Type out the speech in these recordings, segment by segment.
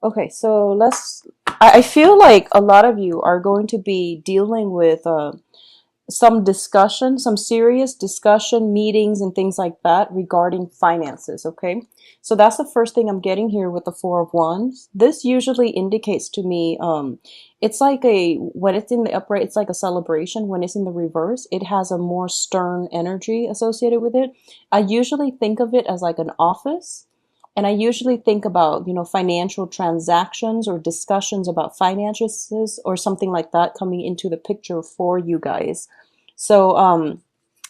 Okay, so I feel like a lot of you are going to be dealing with some discussion, some serious discussion, meetings, and things like that regarding finances. Okay, so that's the first thing I'm getting here with the Four of Wands. This usually indicates to me, it's like when it's in the upright, it's like a celebration. When it's in the reverse, it has a more stern energy associated with it. I usually think of it as like an office. And I usually think about, financial transactions or discussions about finances or something like that coming into the picture for you guys. So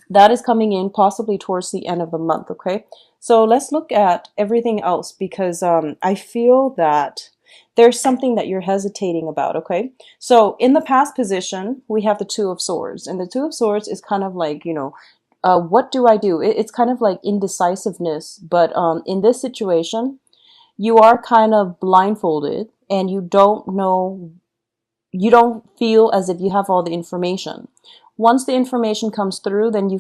that is coming in possibly towards the end of the month. Okay. So let's look at everything else because I feel that there's something that you're hesitating about. Okay. So in the past position, we have the Two of Swords, and the Two of Swords is kind of like, what do I do? It's kind of like indecisiveness. But in this situation, you are kind of blindfolded and you don't know, you don't feel as if you have all the information. Once the information comes through, then you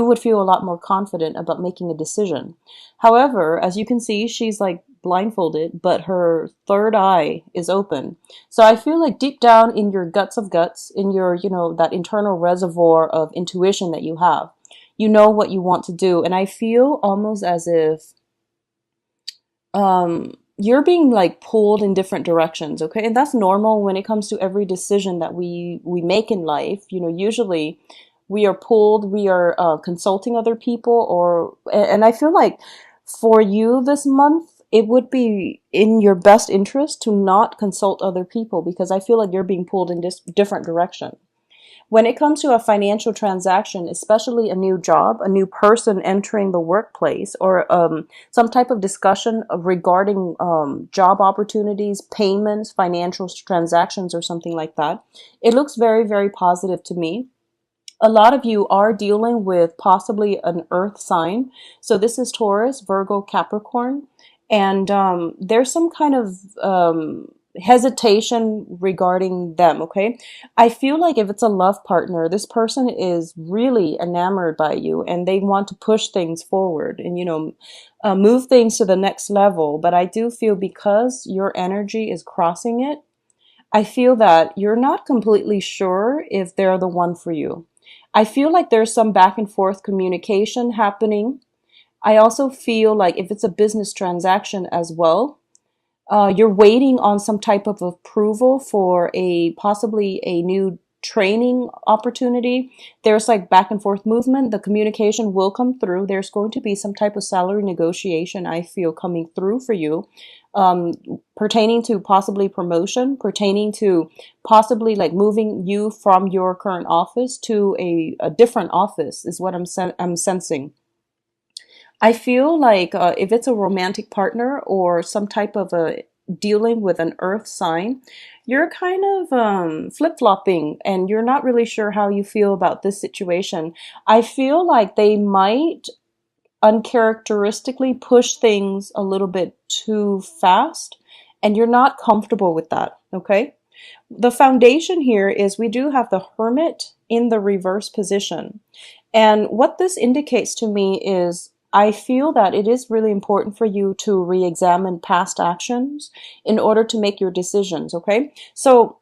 would feel a lot more confident about making a decision. However, as you can see, she's like blindfolded, but her third eye is open. So I feel like deep down in your guts of guts, in your, that internal reservoir of intuition that you have, you know what you want to do. And I feel almost as if you're being like pulled in different directions. Okay, and that's normal when it comes to every decision that we make in life. Usually we are pulled, we are consulting other people, or and I feel like for you this month it would be in your best interest to not consult other people, because I feel like you're being pulled in this different direction. When it comes to a financial transaction, especially a new job, a new person entering the workplace, or some type of discussion regarding job opportunities, payments, financial transactions, or something like that, it looks very, very positive to me. A lot of you are dealing with possibly an earth sign. So this is Taurus, Virgo, Capricorn. And there's some kind of hesitation regarding them. Okay, I feel like if it's a love partner, this person is really enamored by you and they want to push things forward and move things to the next level. But I do feel because your energy is crossing it, I feel that you're not completely sure if they're the one for you. I feel like there's some back and forth communication happening. I also feel like if it's a business transaction as well, you're waiting on some type of approval for a possibly a new training opportunity. There's like back and forth movement. The communication will come through. There's going to be some type of salary negotiation, I feel, coming through for you, pertaining to possibly promotion, pertaining to possibly like moving you from your current office to a different office is what I'm sensing. I feel like if it's a romantic partner or some type of a dealing with an earth sign, you're kind of flip-flopping and you're not really sure how you feel about this situation. I feel like they might uncharacteristically push things a little bit too fast and you're not comfortable with that, okay? The foundation here is we do have the Hermit in the reverse position. And what this indicates to me is I feel that it is really important for you to re-examine past actions in order to make your decisions, okay? So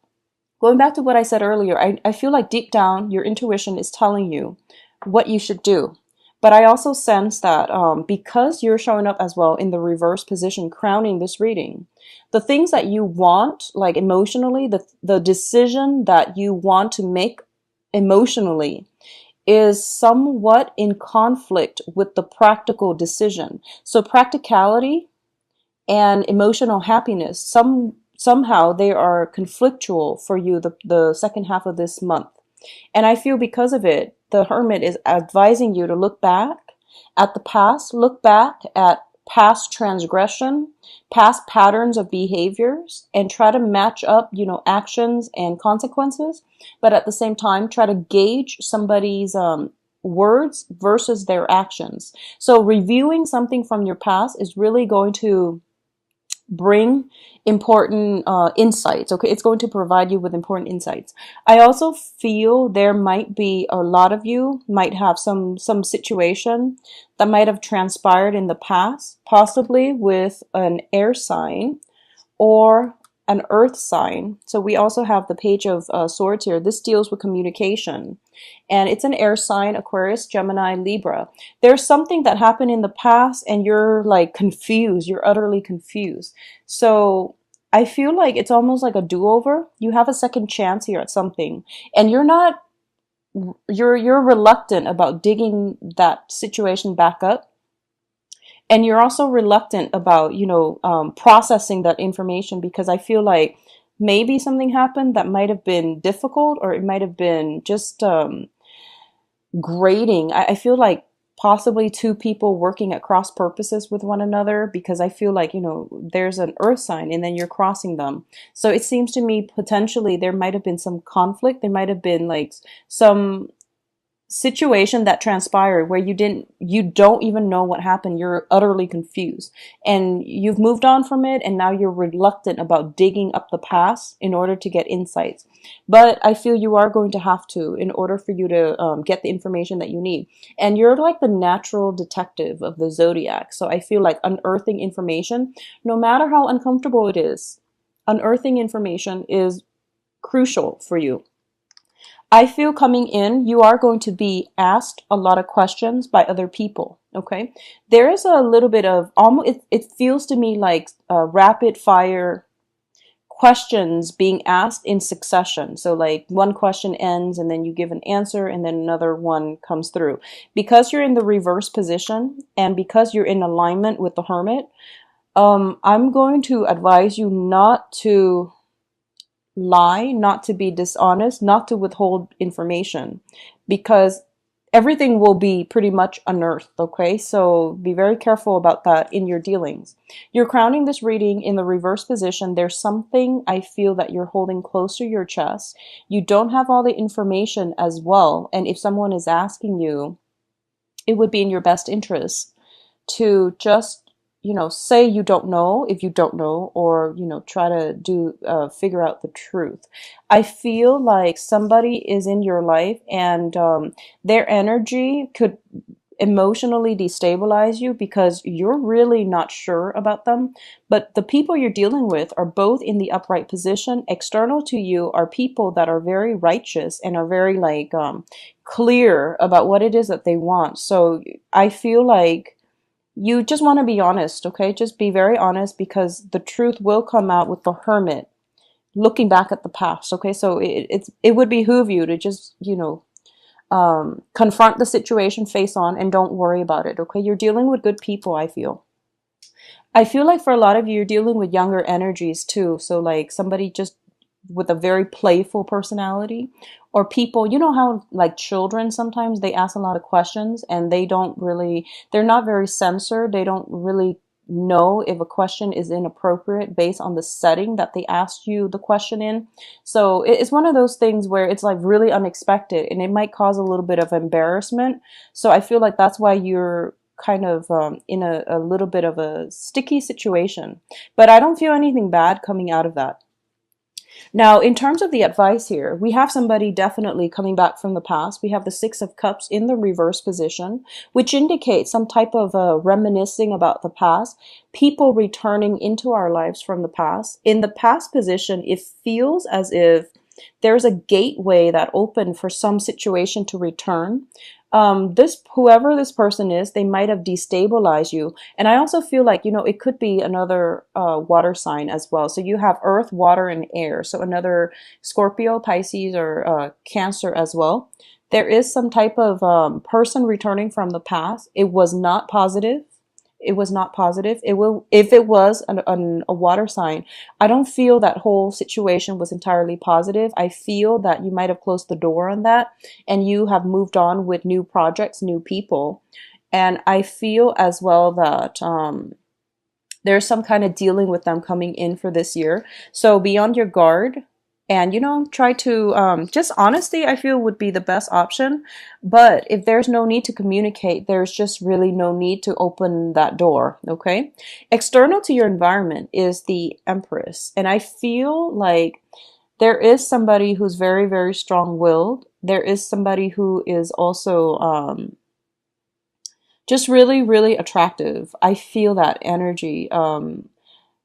going back to what I said earlier, I feel like deep down your intuition is telling you what you should do. But I also sense that because you're showing up as well in the reverse position, crowning this reading, the things that you want, like emotionally, the decision that you want to make emotionally is somewhat in conflict with the practical decision. So practicality and emotional happiness, somehow they are conflictual for you the second half of this month. And I feel because of it, the Hermit is advising you to look back at the past, look back at past transgression, past patterns of behaviors, and try to match up, actions and consequences. But at the same time, try to gauge somebody's words versus their actions. So reviewing something from your past is really going to bring important insights. Okay, it's going to provide you with important insights. I also feel there might be a lot of you might have some situation that might have transpired in the past, possibly with an air sign or an earth sign. So we also have the page of swords here. This deals with communication, and it's an air sign: Aquarius, Gemini, Libra. There's something that happened in the past and you're like confused. You're utterly confused. So I feel like it's almost like a do-over. You have a second chance here at something, and you're reluctant about digging that situation back up, and you're also reluctant about processing that information, because I feel like maybe something happened that might have been difficult, or it might have been just grating. I feel like possibly two people working at cross purposes with one another, because I feel like there's an earth sign and then you're crossing them. So it seems to me potentially there might have been some conflict. There might have been like some situation that transpired where you don't even know what happened. You're utterly confused, and you've moved on from it, and now you're reluctant about digging up the past in order to get insights. But I feel you are going to have to, in order for you to get the information that you need. And you're like the natural detective of the zodiac, so I feel like unearthing information, no matter how uncomfortable it is, unearthing information is crucial for you. I feel coming in, you are going to be asked a lot of questions by other people. Okay. There is a little bit of almost, it feels to me like rapid fire questions being asked in succession. So like one question ends and then you give an answer and then another one comes through. Because you're in the reverse position and because you're in alignment with the Hermit, I'm going to advise you not to lie, not to be dishonest, not to withhold information, because everything will be pretty much unearthed, okay? So be very careful about that in your dealings. You're crowning this reading in the reverse position. There's something I feel that you're holding close to your chest. You don't have all the information as well, and if someone is asking you, it would be in your best interest to just say you don't know if you don't know, or try to figure out the truth. I feel like somebody is in your life, and their energy could emotionally destabilize you because you're really not sure about them. But the people you're dealing with are both in the upright position. External to you are people that are very righteous and are very like clear about what it is that they want. So I feel like you just want to be honest, okay? Just be very honest, because the truth will come out with the Hermit looking back at the past, okay? So it would behoove you to just, confront the situation face on and don't worry about it, okay? You're dealing with good people, I feel. I feel like for a lot of you, you're dealing with younger energies too. So like somebody just with a very playful personality, or people, you know how like children sometimes they ask a lot of questions and they're not very censored. They don't really know if a question is inappropriate based on the setting that they asked you the question in. So it's one of those things where it's like really unexpected and it might cause a little bit of embarrassment. So I feel like that's why you're kind of in a little bit of a sticky situation. But I don't feel anything bad coming out of that. Now, in terms of the advice here, we have somebody definitely coming back from the past. We have the Six of Cups in the reverse position, which indicates some type of reminiscing about the past, people returning into our lives from the past. In the past position, it feels as if there's a gateway that opened for some situation to return. Whoever this person is, they might have destabilized you. And I also feel like, it could be another water sign as well. So you have earth, water, and air. So another Scorpio, Pisces, or Cancer as well. There is some type of person returning from the past. It was not positive. It was not positive. It will, if it was a water sign, I don't feel that whole situation was entirely positive. I feel that you might have closed the door on that and you have moved on with new projects, new people. And I feel as well that there's some kind of dealing with them coming in for this year. So be on your guard and, try to, just honesty, I feel would be the best option. But if there's no need to communicate, there's just really no need to open that door. Okay. External to your environment is the Empress. And I feel like there is somebody who's very, very strong willed. There is somebody who is also, just really, really attractive. I feel that energy.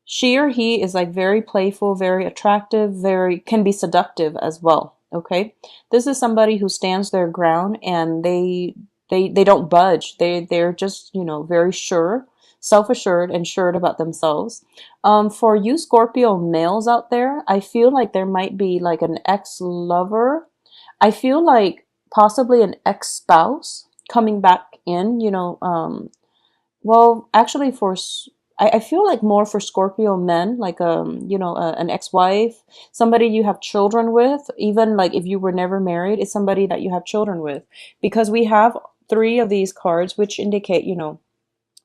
She or he is like very playful, very attractive, very can be seductive as well. Okay, this is somebody who stands their ground and they don't budge. They're just, you know, very sure, self-assured and sure about themselves. For you Scorpio males out there, I feel like there might be like an ex-lover. I feel like possibly an ex-spouse coming back in, you know, well, actually, I feel like more for Scorpio men, like you know, an ex-wife, somebody you have children with, even like if you were never married, it's somebody that you have children with, because we have three of these cards, which indicate, you know,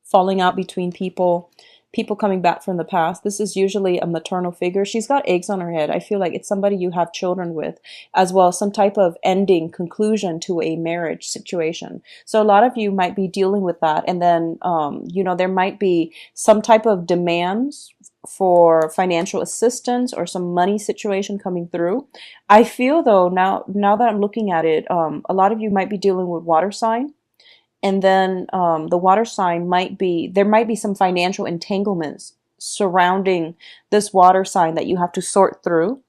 falling out between people, people coming back from the past. This is usually a maternal figure. She's got eggs on her head. I feel like it's somebody you have children with, as well, some type of ending, conclusion to a marriage situation. So a lot of you might be dealing with that. And then, you know, there might be some type of demands for financial assistance or some money situation coming through. I feel though, now that I'm looking at it, a lot of you might be dealing with water sign, and then the water sign might be, there might be some financial entanglements surrounding this water sign that you have to sort through.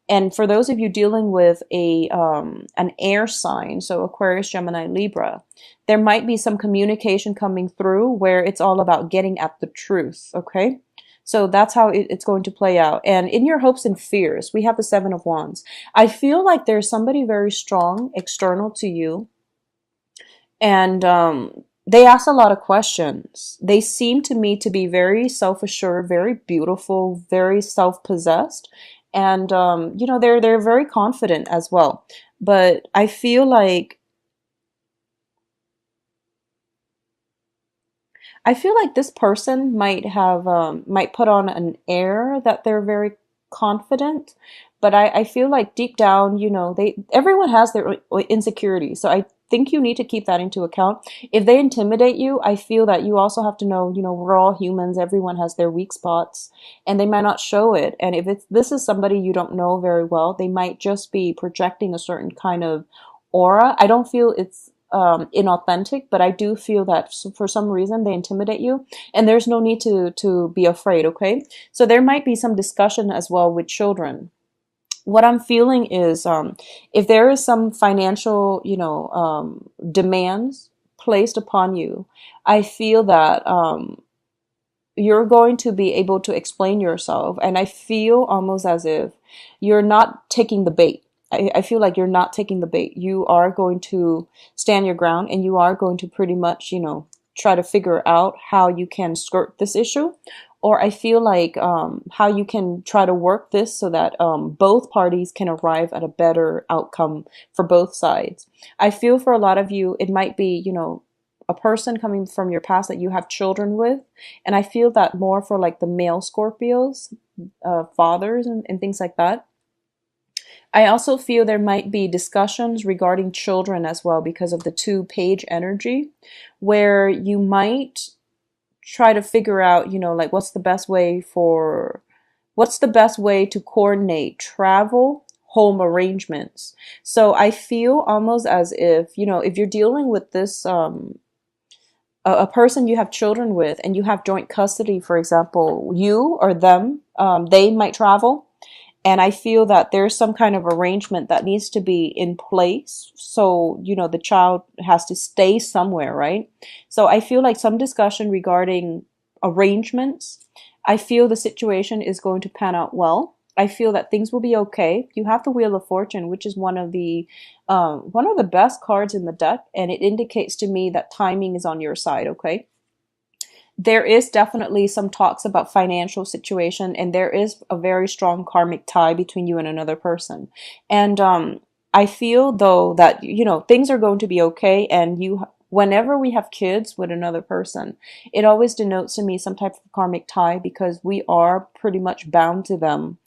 And for those of you dealing with a an air sign, so Aquarius, Gemini, Libra, there might be some communication coming through where it's all about getting at the truth. Okay, so that's how it's going to play out. And in your hopes and fears, we have the Seven of Wands. I feel like there's somebody very strong external to you, and they ask a lot of questions. They seem to me to be very self-assured, very beautiful, very self-possessed, and you know, they're very confident as well. But I feel like this person might have might put on an air that they're very confident, but I feel like deep down, you know, they everyone has their insecurities. So I think you need to keep that into account. If they intimidate you, I feel that you also have to know, you know, we're all humans. Everyone has their weak spots, and they might not show it. And if it's this is somebody you don't know very well, they might just be projecting a certain kind of aura. I don't feel it's inauthentic, but I do feel that for some reason they intimidate you, and there's no need to be afraid. Okay, so there might be some discussion as well with children. What I'm feeling is, if there is some financial, you know, demands placed upon you, I feel that you're going to be able to explain yourself. And I feel almost as if you're not taking the bait. I feel like you're not taking the bait. You are going to stand your ground, and you are going to pretty much, you know, try to figure out how you can skirt this issue. Or I feel like how you can try to work this so that both parties can arrive at a better outcome for both sides. I feel for a lot of you, it might be, you know, a person coming from your past that you have children with. And I feel that more for like the male Scorpios, fathers and things like that. I also feel there might be discussions regarding children as well because of the two-page energy, where you might try to figure out, you know, like what's the best way to coordinate travel, home arrangements. So I feel almost as if, you know, if you're dealing with this a person you have children with and you have joint custody, for example, you or them, they might travel. And I feel that there's some kind of arrangement that needs to be in place. So, you know, the child has to stay somewhere, right? So I feel like some discussion regarding arrangements. I feel the situation is going to pan out well. I feel that things will be okay. You have the Wheel of Fortune, which is one of the best cards in the deck, and it indicates to me that timing is on your side. Okay, there is definitely some talks about financial situation, and there is a very strong karmic tie between you and another person. And I feel though that, you know, things are going to be okay, and you whenever we have kids with another person, it always denotes to me some type of karmic tie, because we are pretty much bound to them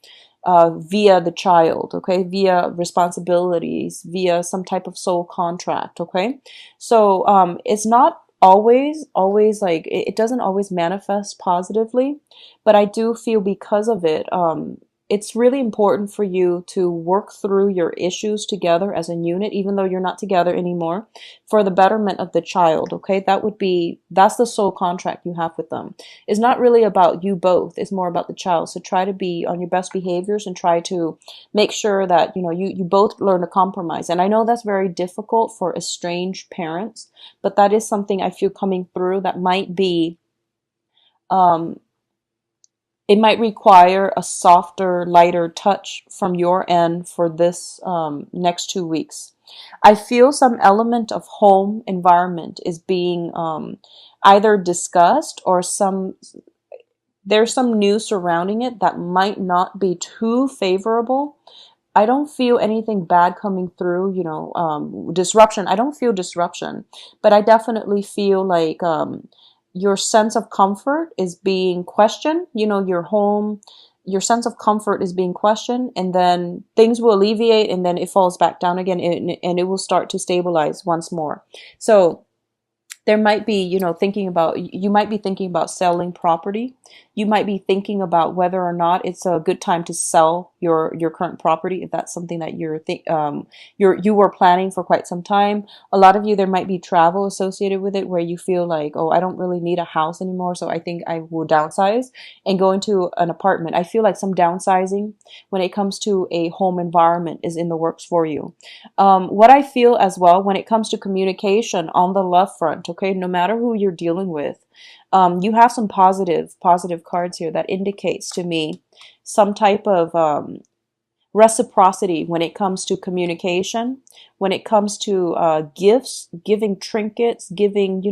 via the child, okay, via responsibilities, via some type of soul contract, okay? So it's not always like it doesn't always manifest positively, but I do feel because of it, it's really important for you to work through your issues together as a unit, even though you're not together anymore, for the betterment of the child. Okay, that's the sole contract you have with them. It's not really about you both, it's more about the child. So try to be on your best behaviors and try to make sure that you both learn to compromise. And I know that's very difficult for estranged parents, but that is something I feel coming through that might be um, it might require a softer, lighter touch from your end for this next 2 weeks. I feel some element of home environment is being either discussed, or there's some news surrounding it that might not be too favorable. I don't feel anything bad coming through, disruption. I don't feel disruption, but I definitely feel like your sense of comfort is being questioned. Your home, your sense of comfort is being questioned, and then things will alleviate, and then it falls back down again, and it will start to stabilize once more. So there might be, you might be thinking about selling property. You might be thinking about whether or not it's a good time to sell your current property, if that's something that you were planning for quite some time. A lot of you, there might be travel associated with it, where you feel like, oh, I don't really need a house anymore, so I think I will downsize and go into an apartment. I feel like some downsizing when it comes to a home environment is in the works for you. What I feel as well when it comes to communication on the love front, okay, no matter who you're dealing with, you have some positive cards here that indicates to me some type of reciprocity when it comes to communication, when it comes to gifts, giving trinkets, giving,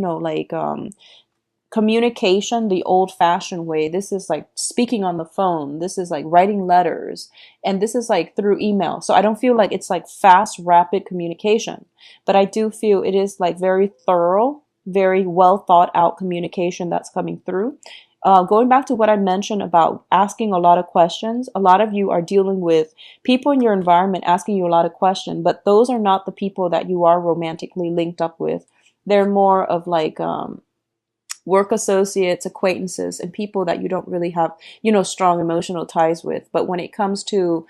communication the old fashioned way. This is like speaking on the phone. This is like writing letters. And this is like through email. So I don't feel like it's like fast, rapid communication, but I do feel it is like very thorough, very well thought out communication that's coming through. Going back to what I mentioned about asking a lot of questions, a lot of you are dealing with people in your environment asking you a lot of questions, but those are not the people that you are romantically linked up with. They're more of like, work associates, acquaintances, and people that you don't really have, strong emotional ties with. But when it comes to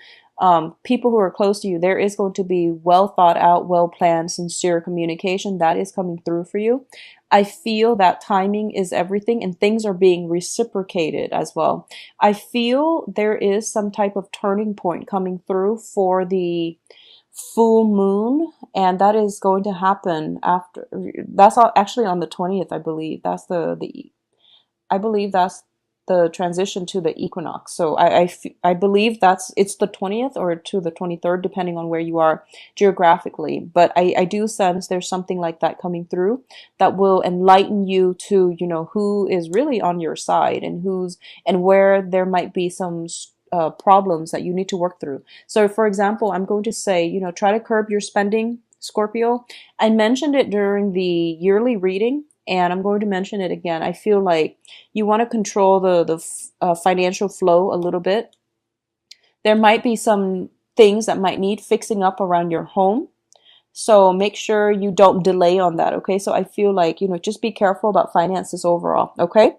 people who are close to you, there is going to be well thought out, well planned, sincere communication that is coming through for you. I feel that timing is everything, and things are being reciprocated as well. I feel there is some type of turning point coming through for the full moon, and that is going to happen after, actually on the 20th, I believe. That's I believe that's the transition to the equinox. So I believe it's the 20th or to the 23rd, depending on where you are geographically. But I do sense there's something like that coming through that will enlighten you to, who is really on your side, and where there might be some problems that you need to work through. So for example, I'm going to say, try to curb your spending, Scorpio. I mentioned it during the yearly reading, and I'm going to mention it again. I feel like you want to control the financial flow a little bit. There might be some things that might need fixing up around your home. So make sure you don't delay on that, okay? So I feel like, just be careful about finances overall, okay?